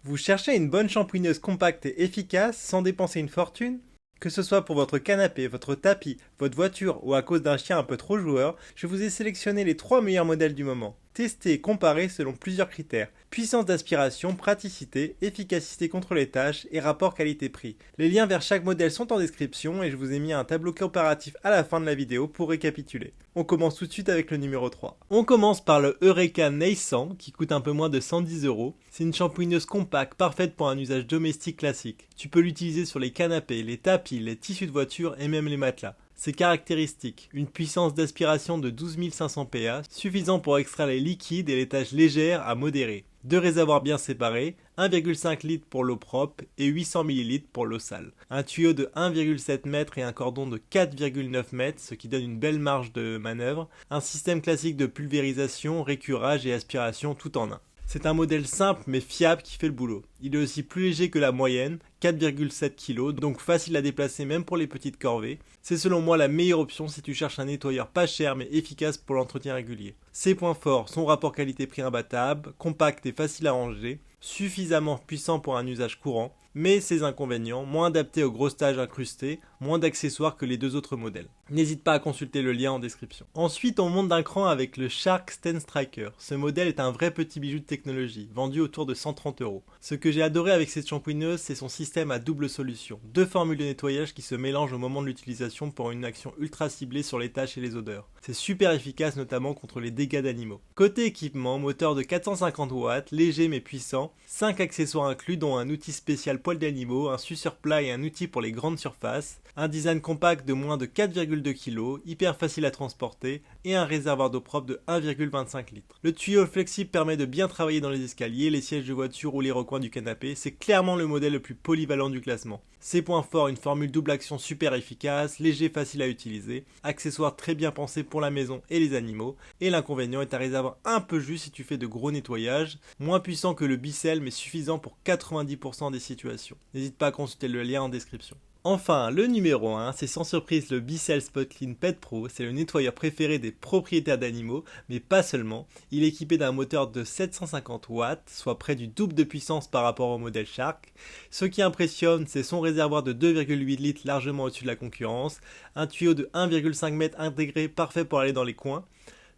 Vous cherchez une bonne shampouineuse compacte et efficace sans dépenser une fortune? Que ce soit pour votre canapé, votre tapis, votre voiture ou à cause d'un chien un peu trop joueur, je vous ai sélectionné les 3 meilleurs modèles du moment. Testés et comparés selon plusieurs critères. Puissance d'aspiration, praticité, efficacité contre les tâches et rapport qualité-prix. Les liens vers chaque modèle sont en description et je vous ai mis un tableau comparatif à la fin de la vidéo pour récapituler. On commence tout de suite avec le numéro 3. On commence par le Eureka Nail qui coûte un peu moins de 110 €. C'est une shampouineuse compacte parfaite pour un usage domestique classique. Tu peux l'utiliser sur les canapés, les tapis, les tissus de voiture et même les matelas. Ses caractéristiques, une puissance d'aspiration de 12 500 PA, suffisant pour extraire les liquides et les tâches légères à modérées. 2 réservoirs bien séparés, 1,5 litre pour l'eau propre et 800 ml pour l'eau sale. Un tuyau de 1,7 m et un cordon de 4,9 m, ce qui donne une belle marge de manœuvre. Un système classique de pulvérisation, récurage et aspiration tout en un. C'est un modèle simple mais fiable qui fait le boulot. Il est aussi plus léger que la moyenne, 4,7 kg, donc facile à déplacer même pour les petites corvées. C'est selon moi la meilleure option si tu cherches un nettoyeur pas cher mais efficace pour l'entretien régulier. Ses points forts, son rapport qualité-prix imbattable, compact et facile à ranger, suffisamment puissant pour un usage courant, mais ses inconvénients, moins adapté aux grosses tâches incrustées, moins d'accessoires que les 2 autres modèles. N'hésite pas à consulter le lien en description. Ensuite, on monte d'un cran avec le Shark Stand Striker. Ce modèle est un vrai petit bijou de technologie, vendu autour de 130 €. Ce que j'ai adoré avec cette shampouineuse, c'est son système à double solution. 2 formules de nettoyage qui se mélangent au moment de l'utilisation pour une action ultra ciblée sur les tâches et les odeurs. C'est super efficace notamment contre les dégâts d'animaux. Côté équipement, moteur de 450 watts, léger mais puissant, 5 accessoires inclus dont un outil spécial poil d'animaux, un suceur plat et un outil pour les grandes surfaces, un design compact de moins de 4,2 kg, hyper facile à transporter et un réservoir d'eau propre de 1,25 litres. Le tuyau flexible permet de bien travailler dans les escaliers, les sièges de voiture ou les recoins du canapé, c'est clairement le modèle le plus polyvalent du classement. Ses points forts, une formule double action super efficace, léger, facile à utiliser, accessoires très bien pensés pour la maison et les animaux, et l'inconvénient est un réservoir un peu juste si tu fais de gros nettoyages, moins puissant que le Bicel mais suffisant pour 90% des situations. N'hésite pas à consulter le lien en description. Enfin, le numéro 1, c'est sans surprise le Bicel Spot Clean Pet Pro, c'est le nettoyeur préféré des propriétaires d'animaux, mais pas seulement. Il est équipé d'un moteur de 750 watts, soit près du double de puissance par rapport au modèle Shark. Ce qui impressionne, c'est son réservoir de 2,8 litres largement au-dessus de la concurrence, un tuyau de 1,5 m intégré parfait pour aller dans les coins,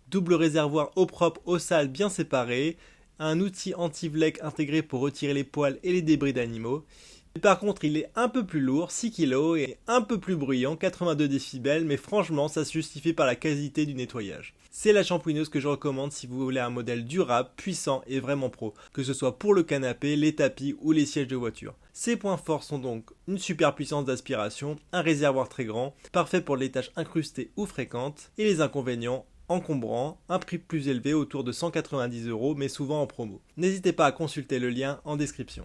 double réservoir eau propre, eau sale bien séparés, un outil anti-vlec intégré pour retirer les poils et les débris d'animaux. Par contre, il est un peu plus lourd, 6 kg, et un peu plus bruyant, 82 décibels, mais franchement, ça se justifie par la qualité du nettoyage. C'est la shampouineuse que je recommande si vous voulez un modèle durable, puissant et vraiment pro, que ce soit pour le canapé, les tapis ou les sièges de voiture. Ses points forts sont donc une super puissance d'aspiration, un réservoir très grand, parfait pour les tâches incrustées ou fréquentes, et les inconvénients, encombrant, un prix plus élevé autour de 190 €, mais souvent en promo. N'hésitez pas à consulter le lien en description.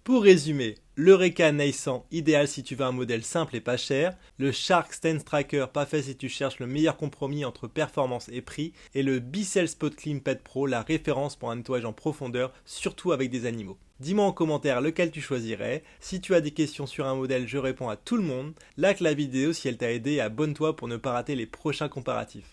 Pour résumer, l'Eureka Nail, idéal si tu veux un modèle simple et pas cher, le Shark Stand Striker, parfait si tu cherches le meilleur compromis entre performance et prix, et le Bicel Spot Clean Pet Pro, la référence pour un nettoyage en profondeur, surtout avec des animaux. Dis-moi en commentaire lequel tu choisirais. Si tu as des questions sur un modèle, je réponds à tout le monde. Like la vidéo si elle t'a aidé et abonne-toi pour ne pas rater les prochains comparatifs.